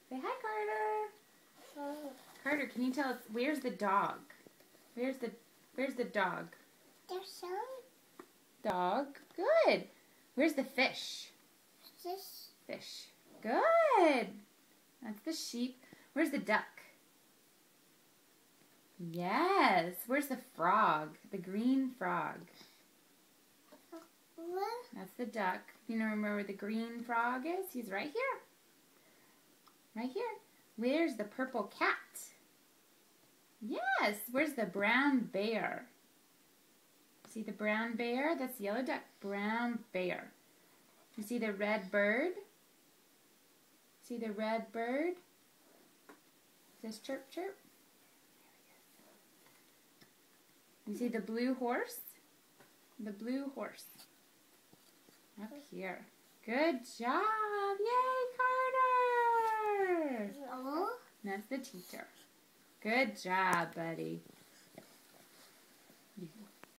Say hi, Carter. Carter, can you tell us, where's the dog? Where's the dog? There's some. Dog. Good. Where's the fish? This. Fish. Good. That's the sheep. Where's the duck? Yes. Where's the frog? The green frog. What? That's the duck. You know, remember where the green frog is? He's right here. Right here. Where's the purple cat? Yes. Where's the brown bear? See the brown bear? That's the yellow duck. Brown bear. You see the red bird? See the red bird? Just chirp, chirp. You see the blue horse? The blue horse. Up here. Good job. Yay, Carter. Oh. That's the teacher. Good job, buddy.